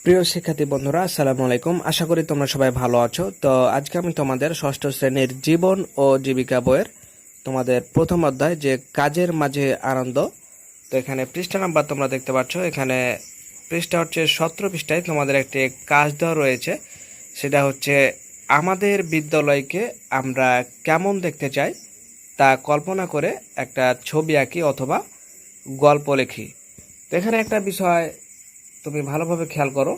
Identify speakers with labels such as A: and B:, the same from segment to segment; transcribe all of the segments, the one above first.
A: প্রিয় শিক্ষার্থী বন্ধুরা, আসসালামু আলাইকুম। আশা করি তোমরা সবাই ভালো আছো। তো আজকে আমি তোমাদের ষষ্ঠ শ্রেণীর জীবন ও জীবিকা বইয়ের তোমাদের প্রথম অধ্যায় যে কাজের মাঝে আনন্দ। তো এখানে পৃষ্ঠা নাম্বার তোমরা দেখতে পাচ্ছ। এখানে পৃষ্ঠা হচ্ছে 17 পৃষ্ঠায় তোমাদের একটি কাজ দেওয়া রয়েছে। সেটা হচ্ছে আমাদের বিদ্যালয়কে আমরা কেমন দেখতে চাই তা কল্পনা করে একটা ছবি আঁকি অথবা গল্প লিখি। তো এখানে একটা বিষয় তুমি ভালোভাবে খেয়াল করো।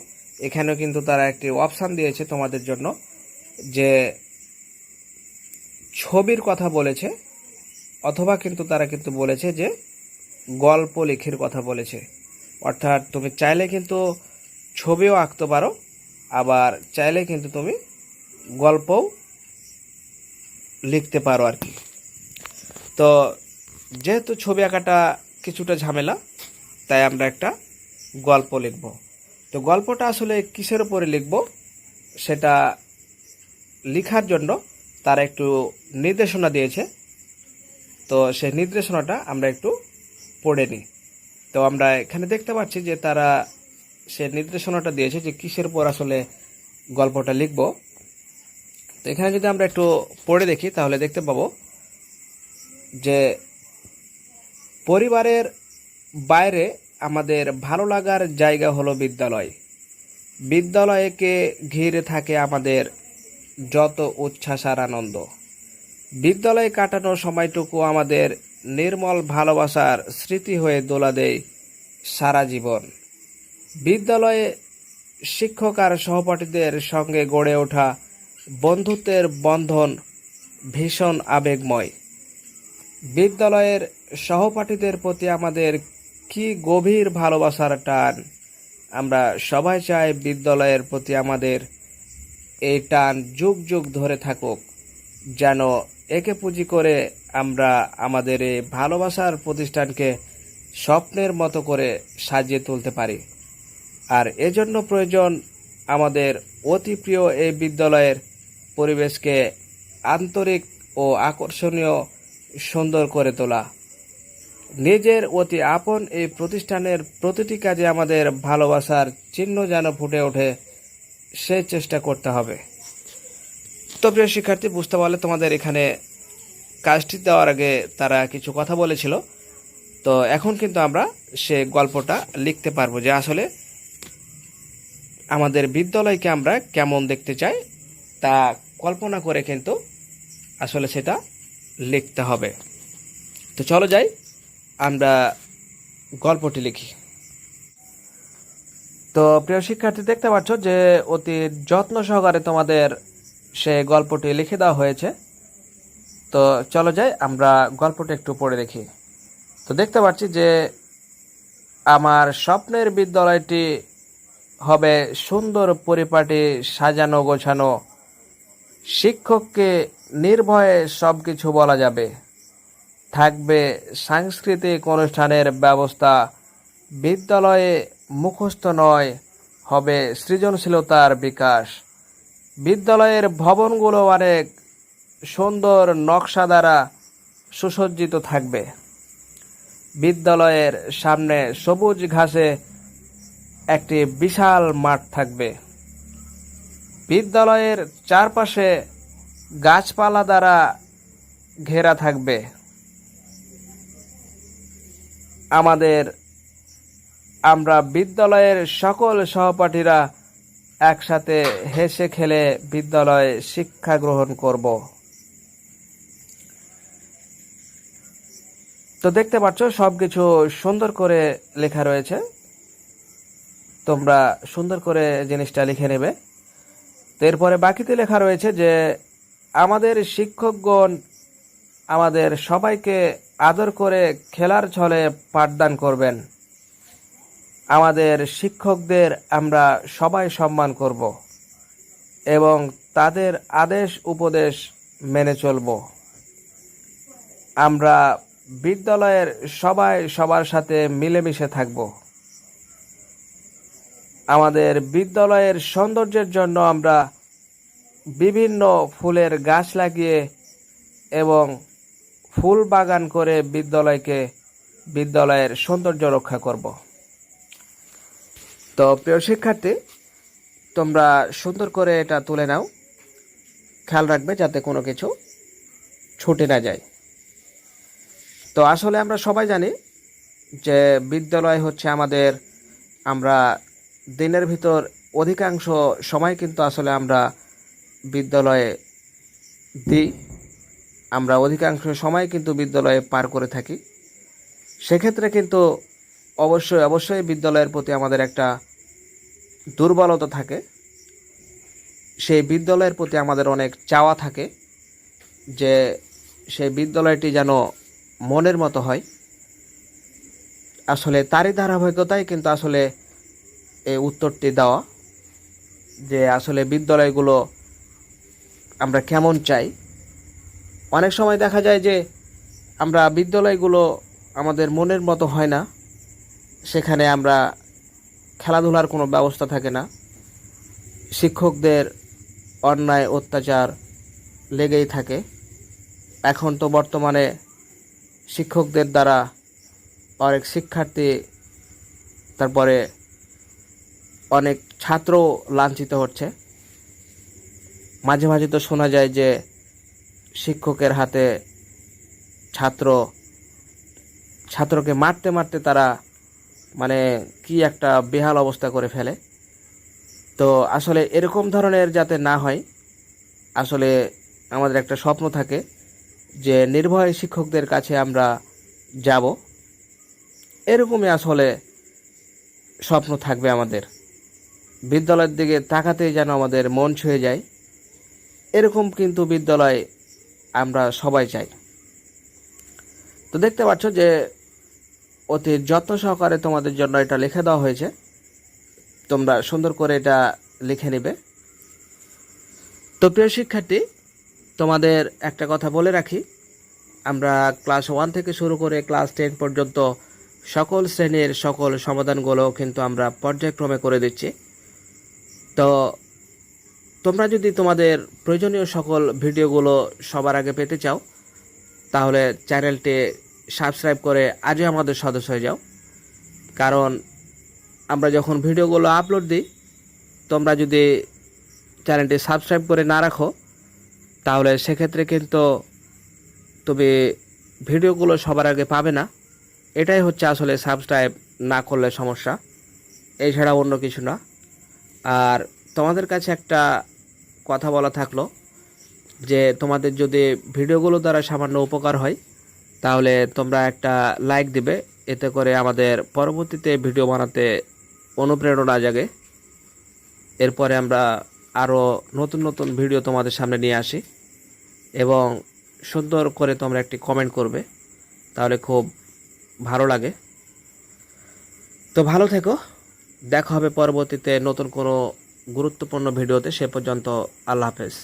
A: এখানেও কিন্তু তারা একটি অপশান দিয়েছে তোমাদের জন্য, যে ছবির কথা বলেছে অথবা কিন্তু তারা কিন্তু বলেছে যে গল্প লেখির কথা বলেছে। অর্থাৎ তুমি চাইলে কিন্তু ছবিও আঁকতে পারো, আবার চাইলে কিন্তু তুমি গল্পও লিখতে পারো আর কি। তো যেহেতু ছবি আঁকাটা কিছুটা ঝামেলা, তাই আমরা একটা গল্প লিখব। তো গল্পটা আসলে কিসের উপরে লিখব সেটা লেখার জন্য তারা একটু নির্দেশনা দিয়েছে। তো সেই নির্দেশনাটা আমরা একটু পড়ে নিই। তো আমরা এখানে দেখতে পাচ্ছি যে তারা সে নির্দেশনাটা দিয়েছে যে কিসের উপর আসলে গল্পটা লিখব। তো এখানে যদি আমরা একটু পড়ে দেখি তাহলে দেখতে পাবো যে পরিবারের বাইরে আমাদের ভালো লাগার জায়গা হলো বিদ্যালয়। বিদ্যালয়কে ঘিরে থাকে আমাদের যত উচ্ছ্বাস আর আনন্দ। বিদ্যালয়ে কাটানোর সময়টুকু আমাদের নির্মল ভালোবাসার স্মৃতি হয়ে দোলা দেয় সারা জীবন। বিদ্যালয়ে শিক্ষক আর সহপাঠীদের সঙ্গে গড়ে ওঠা বন্ধুত্বের বন্ধন ভীষণ আবেগময়। বিদ্যালয়ের সহপাঠীদের প্রতি আমাদের কি গভীর ভালোবাসার টান। আমরা সবাই চাই বিদ্যালয়ের প্রতি আমাদের এই টান যুগ যুগ ধরে থাকুক, যেন একে পুঁজি করে আমরা আমাদের এই ভালোবাসার প্রতিষ্ঠানকে স্বপ্নের মতো করে সাজিয়ে তুলতে পারি। আর এজন্য প্রয়োজন আমাদের অতি প্রিয় এই বিদ্যালয়ের পরিবেশকে আন্তরিক ও আকর্ষণীয় সুন্দর করে তোলা। নিজের অতি আপন এই প্রতিষ্ঠানের প্রতিটি কাজে আমাদের ভালোবাসার চিহ্ন যেন ফুটে ওঠে, সেই চেষ্টা করতে হবে। তো প্রিয় শিক্ষার্থী, বুঝতে পারলে তোমাদের এখানে কাজটি দেওয়ার আগে তারা কিছু কথা বলেছিল। তো এখন কিন্তু আমরা সে গল্পটা লিখতে পারবো যে আসলে আমাদের বিদ্যালয়কে আমরা কেমন দেখতে চাই তা কল্পনা করে কিন্তু আসলে সেটা লিখতে হবে। তো চলো যাই, আমরা গল্পটি লিখি। তো প্রিয় শিক্ষার্থী, দেখতে পাচ্ছ যে অতি যত্ন সহকারে তোমাদের সে গল্পটি লিখে দেওয়া হয়েছে। তো চলো যাই, আমরা গল্পটি একটু পড়ে দেখি। তো দেখতে পাচ্ছি যে আমার স্বপ্নের বিদ্যালয়টি হবে সুন্দর পরিপাটি, সাজানো গোছানো। শিক্ষককে নির্ভয়ে সব কিছু বলা যাবে। থাকবে সাংস্কৃতিক অনুষ্ঠানের ব্যবস্থা। বিদ্যালয়ে মুখস্থ নয়, হবে সৃজনশীলতার বিকাশ। বিদ্যালয়ের ভবনগুলো অনেক সুন্দর নকশা দ্বারা সুসজ্জিত থাকবে। বিদ্যালয়ের সামনে সবুজ ঘাসে একটি বিশাল মাঠ থাকবে। বিদ্যালয়ের চারপাশে গাছপালা দ্বারা ঘেরা থাকবে। আমরা বিদ্যালয়ের সকল সহপাঠীরা একসাথে হেসে খেলে বিদ্যালয়ে শিক্ষা গ্রহণ করব। তো দেখতে পাচ্ছ সবকিছু সুন্দর করে লেখা রয়েছে। তোমরা সুন্দর করে জিনিসটা লিখে নেবে। তো এরপরে বাকিতে লেখা রয়েছে যে আমাদের শিক্ষকগণ আমাদের সবাইকে আদর করে খেলার ছলে পাঠদান করবেন। আমাদের শিক্ষকদের আমরা সবাই সম্মান করব এবং তাদের আদেশ উপদেশ মেনে চলব। আমরা বিদ্যালয়ের সবাই সবার সাথে মিলেমিশে থাকব। আমাদের বিদ্যালয়ের সৌন্দর্যের জন্য আমরা বিভিন্ন ফুলের গাছ লাগিয়ে এবং ফুল বাগান করে বিদ্যালয়ের সৌন্দর্য রক্ষা করব। তো প্রিয় শিক্ষার্থী, তোমরা সুন্দর করে এটা তুলে নাও, খেয়াল রাখবে যাতে কোনো কিছু ছুটে না যায়। তো আসলে আমরা সবাই জানি যে বিদ্যালয় হচ্ছে আমাদের, আমরা দিনের ভিতর অধিকাংশ সময় কিন্তু আসলে আমরা বিদ্যালয়ে দিই, আমরা অধিকাংশ সময় কিন্তু বিদ্যালয়ে পার করে থাকি। সেক্ষেত্রে কিন্তু অবশ্যই বিদ্যালয়ের প্রতি আমাদের একটা দুর্বলতা থাকে, সেই বিদ্যালয়ের প্রতি আমাদের অনেক চাওয়া থাকে যে সেই বিদ্যালয়টি যেন মনের মতো হয়। আসলে তারই ধারাবাহিকতায় কিন্তু আসলে এই উত্তরটি দেওয়া, যে আসলে বিদ্যালয়গুলো আমরা কেমন চাই। অনেক সময় দেখা যায় যে আমরা বিদ্যালয়গুলো আমাদের মনের মতো হয় না, সেখানে আমরা খেলাধুলার কোনো ব্যবস্থা থাকে না, শিক্ষকদের অন্যায় অত্যাচার লেগেই থাকে। এখন তো বর্তমানে শিক্ষকদের দ্বারা অনেক শিক্ষার্থী, তারপরে অনেক ছাত্র লাঞ্ছিত হচ্ছে। মাঝে মাঝে তো শোনা যায় যে শিক্ষকের হাতে ছাত্রকে মারতে মারতে তারা মানে কি একটা বেহাল অবস্থা করে ফেলে। তো আসলে এরকম ধরনের যাতে না হয়, আসলে আমাদের একটা স্বপ্ন থাকে যে নির্ভয় শিক্ষকদের কাছে আমরা যাব, এরকমই আসলে স্বপ্ন থাকবে আমাদের। বিদ্যালয়ের দিকে তাকাতেই যেন আমাদের মন ছুঁয়ে যায়, এরকম কিন্তু বিদ্যালয় আমরা সবাই চাই। তো দেখতে পাচ্ছ যে অতি যত্ন সহকারে তোমাদের জন্য এটা লিখে দেওয়া হয়েছে, তোমরা সুন্দর করে এটা লিখে নেবে। তো প্রিয় শিক্ষার্থী, তোমাদের একটা কথা বলে রাখি, আমরা ক্লাস 1 থেকে শুরু করে ক্লাস 10 পর্যন্ত সকল শ্রেণীর সকল সমাধানগুলো কিন্তু আমরা পর্যায়ক্রমে করে দিচ্ছি। তো তোমরা যদি তোমাদের প্রয়োজনীয় সকল ভিডিওগুলো সবার আগে পেতে চাও, তাহলে চ্যানেলটি সাবস্ক্রাইব করে আজই আমাদের সদস্য হয়ে যাও। কারণ আমরা যখন ভিডিওগুলো আপলোড দিই, তোমরা যদি চ্যানেলটি সাবস্ক্রাইব করে না রাখো, তাহলে সেক্ষেত্রে কিন্তু তুমি ভিডিওগুলো সবার আগে পাবে না। এটাই হচ্ছে আসলে সাবস্ক্রাইব না করলে সমস্যা, এছাড়া অন্য কিছু না। আর তোমাদের কাছে একটা কথা বলা থাকলো যে তোমাদের যদি ভিডিওগুলো দ্বারা সামান্য উপকার হয়, তাহলে তোমরা একটা লাইক দিবে, এতে করে আমাদের পরবর্তীতে ভিডিও বানাতে অনুপ্রেরণা জাগে। এরপরে আমরা আরও নতুন নতুন ভিডিও তোমাদের সামনে নিয়ে আসি, এবং সুন্দর করে তোমরা একটি কমেন্ট করবে, তাহলে খুব ভালো লাগে। তো ভালো থেকো, দেখা হবে পরবর্তীতে নতুন কোনো গুরুত্বপূর্ণ ভিডিওতে। সে পর্যন্ত আল্লাহ হাফেজ।